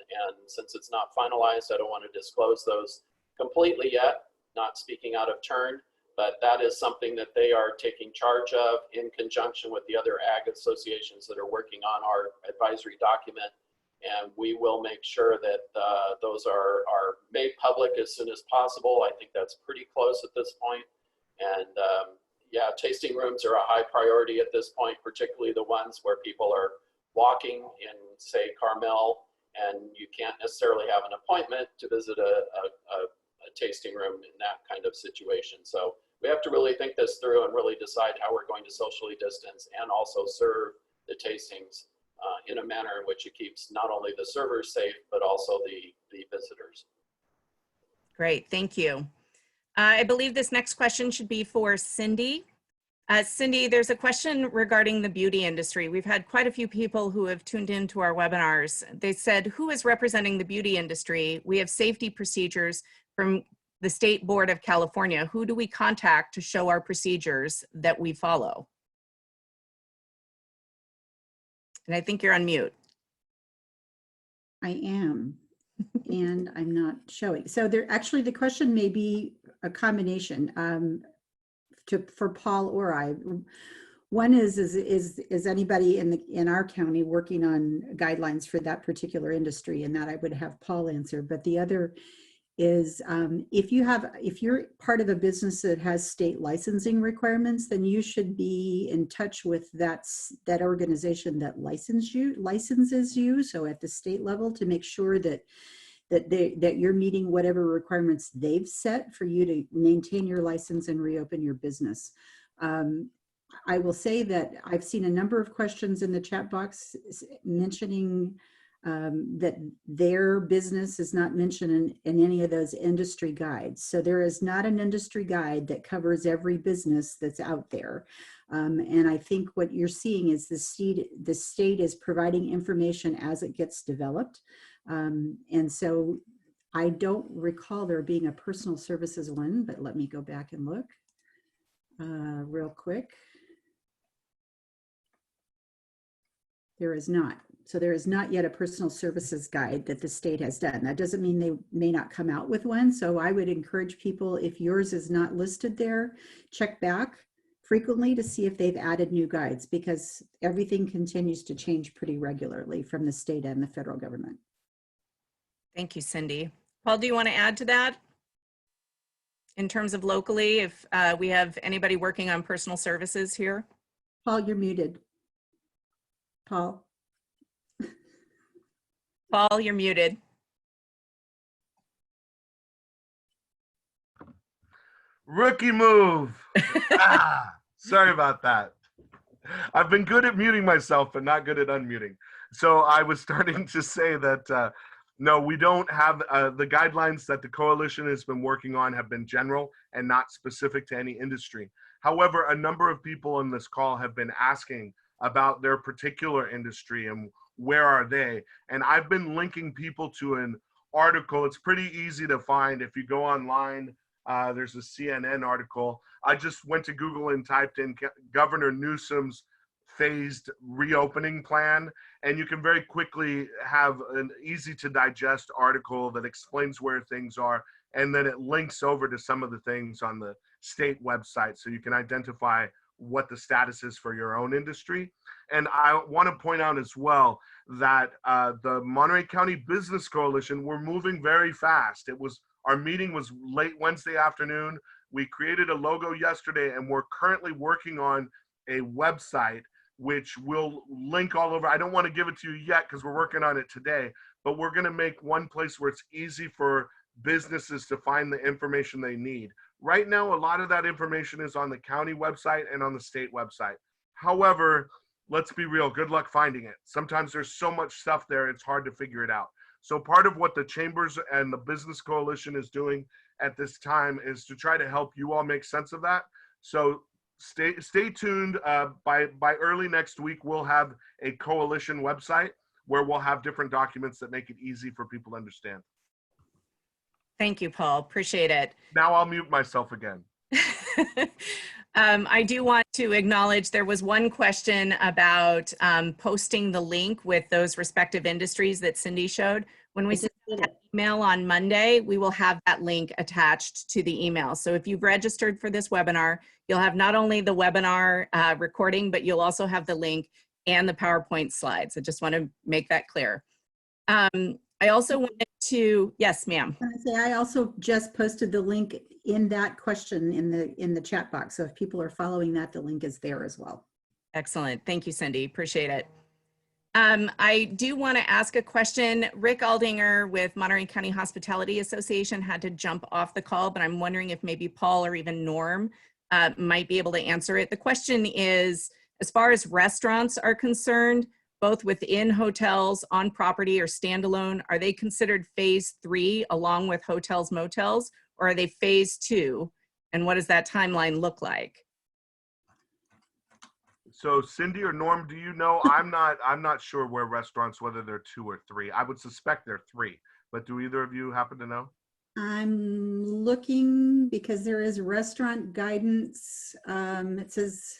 since it's not finalized, I don't want to disclose those completely yet, not speaking out of turn, but that is something that they are taking charge of in conjunction with the other ag associations that are working on our advisory document. And we will make sure that those are made public as soon as possible. I think that's pretty close at this point. And yeah, tasting rooms are a high priority at this point, particularly the ones where people are walking in, say, Carmel, and you can't necessarily have an appointment to visit a tasting room in that kind of situation. So we have to really think this through and really decide how we're going to socially distance and also serve the tastings in a manner in which it keeps not only the servers safe, but also the visitors. Great, thank you. I believe this next question should be for Cindy. Cindy, there's a question regarding the beauty industry. We've had quite a few people who have tuned into our webinars. They said, who is representing the beauty industry? We have safety procedures from the State Board of California. Who do we contact to show our procedures that we follow? And I think you're on mute. I am, and I'm not showing. So there actually, the question may be a combination for Paul or I. One is anybody in our county working on guidelines for that particular industry, and that I would have Paul answer. But the other is if you're part of a business that has state licensing requirements, then you should be in touch with that organization that licenses you. So at the state level, to make sure that you're meeting whatever requirements they've set for you to maintain your license and reopen your business. I will say that I've seen a number of questions in the chat box mentioning that their business is not mentioned in any of those industry guides. So there is not an industry guide that covers every business that's out there. And I think what you're seeing is the state is providing information as it gets developed. And so I don't recall there being a personal services one, but let me go back and look real quick. There is not. So there is not yet a personal services guide that the state has done. That doesn't mean they may not come out with one. So I would encourage people, if yours is not listed there, check back frequently to see if they've added new guides, because everything continues to change pretty regularly from the state and the federal government. Thank you, Cindy. Paul, do you want to add to that? In terms of locally, if we have anybody working on personal services here? Paul, you're muted. Paul. Paul, you're muted. Rookie move. Sorry about that. I've been good at muting myself, but not good at unmuting. So I was starting to say that no, we don't have the guidelines that the coalition has been working on have been general and not specific to any industry. However, a number of people on this call have been asking about their particular industry and where are they. And I've been linking people to an article. It's pretty easy to find. If you go online, there's a CNN article. I just went to Google and typed in Governor Newsom's phased reopening plan, and you can very quickly have an easy to digest article that explains where things are, and then it links over to some of the things on the state website so you can identify what the status is for your own industry. And I want to point out as well that the Monterey County Business Coalition, we're moving very fast. Our meeting was late Wednesday afternoon. We created a logo yesterday, and we're currently working on a website which will link all over. I don't want to give it to you yet because we're working on it today, but we're going to make one place where it's easy for businesses to find the information they need. Right now, a lot of that information is on the county website and on the state website. However, let's be real, good luck finding it. Sometimes there's so much stuff there, it's hard to figure it out. So part of what the chambers and the business coalition is doing at this time is to try to help you all make sense of that. So stay tuned. By early next week, we'll have a coalition website where we'll have different documents that make it easy for people to understand. Thank you, Paul. Appreciate it. Now I'll mute myself again. I do want to acknowledge there was one question about posting the link with those respective industries that Cindy showed. When we send that email on Monday, we will have that link attached to the email. So if you've registered for this webinar, you'll have not only the webinar recording, but you'll also have the link and the PowerPoint slides. I just want to make that clear. I also wanted to, yes, ma'am. I also just posted the link in that question in the chat box. So if people are following that, the link is there as well. Excellent. Thank you, Cindy. Appreciate it. I do want to ask a question. Rick Aldinger with Monterey County Hospitality Association had to jump off the call, but I'm wondering if maybe Paul or even Norm might be able to answer it. The question is, as far as restaurants are concerned, both within hotels, on property, or standalone, are they considered phase 3 along with hotels, motels, or are they phase 2? And what does that timeline look like? So Cindy or Norm, do you know? I'm not sure where restaurants, whether they're 2 or 3. I would suspect they're 3, but do either of you happen to know? I'm looking because there is restaurant guidance. It says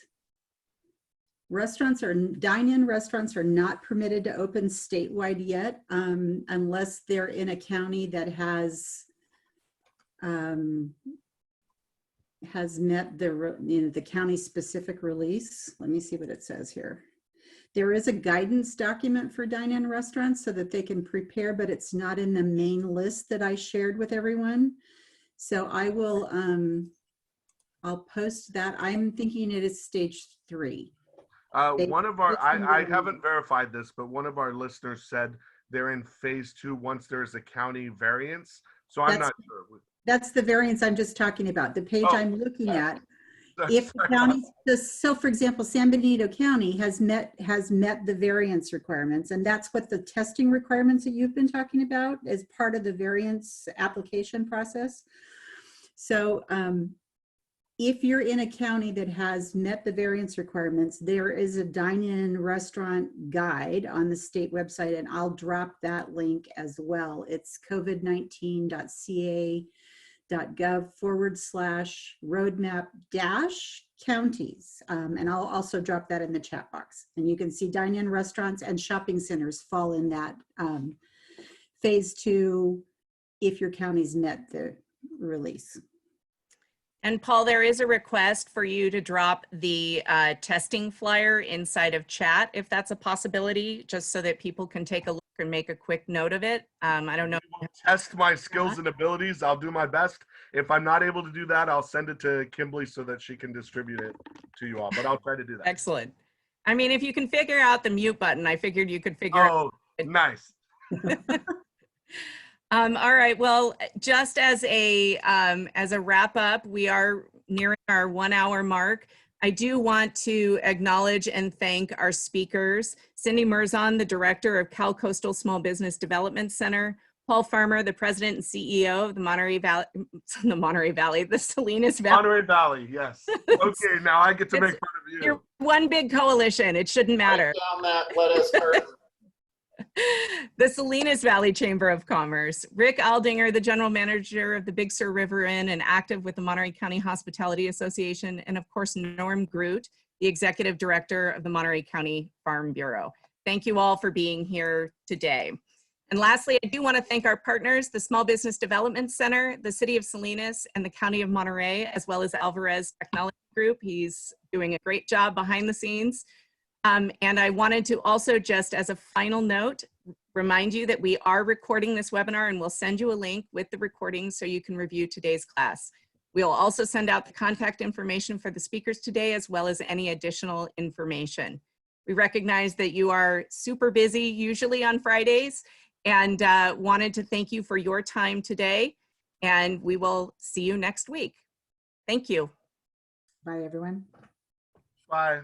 dine-in restaurants are not permitted to open statewide yet, unless they're in a county that has met the county specific release. Let me see what it says here. There is a guidance document for dine-in restaurants so that they can prepare, but it's not in the main list that I shared with everyone. So I will, I'll post that. I'm thinking it is stage 3. One of our, I haven't verified this, but one of our listeners said they're in phase 2 once there's a county variance. So I'm not sure. That's the variance I'm just talking about. The page I'm looking at. If the county, so for example, San Benito County has met the variance requirements, and that's what the testing requirements that you've been talking about as part of the variance application process. So if you're in a county that has met the variance requirements, there is a dine-in restaurant guide on the state website, and I'll drop that link as well. It's covid19.ca.gov/roadmap-counties. And I'll also drop that in the chat box. And you can see dine-in restaurants and shopping centers fall in that phase 2 if your county's met the release. And Paul, there is a request for you to drop the testing flyer inside of chat, if that's a possibility, just so that people can take a look and make a quick note of it. I don't know. Test my skills and abilities. I'll do my best. If I'm not able to do that, I'll send it to Kimberly so that she can distribute it to you all, but I'll try to do that. Excellent. I mean, if you can figure out the mute button, I figured you could figure out. Oh, nice. All right. Well, just as a wrap up, we are nearing our 1 hour mark. I do want to acknowledge and thank our speakers, Cindy Murzon, the Director of Cal Coastal Small Business Development Center, Paul Farmer, the President and CEO of the the Salinas Valley. Monterey Valley, yes. Okay, now I get to make fun of you. You're one big coalition. It shouldn't matter. Write down that lettuce curtain. The Salinas Valley Chamber of Commerce, Rick Aldinger, the General Manager of the Big Sur River Inn and active with the Monterey County Hospitality Association, and of course, Norm Groot, the Executive Director of the Monterey County Farm Bureau. Thank you all for being here today. And lastly, I do want to thank our partners, the Small Business Development Center, the City of Salinas, and the County of Monterey, as well as Alvarez Technology Group. He's doing a great job behind the scenes. And I wanted to also, just as a final note, remind you that we are recording this webinar, and we'll send you a link with the recording so you can review today's class. We'll also send out the contact information for the speakers today, as well as any additional information. We recognize that you are super busy, usually on Fridays, and wanted to thank you for your time today. And we will see you next week. Thank you. Bye, everyone. Bye.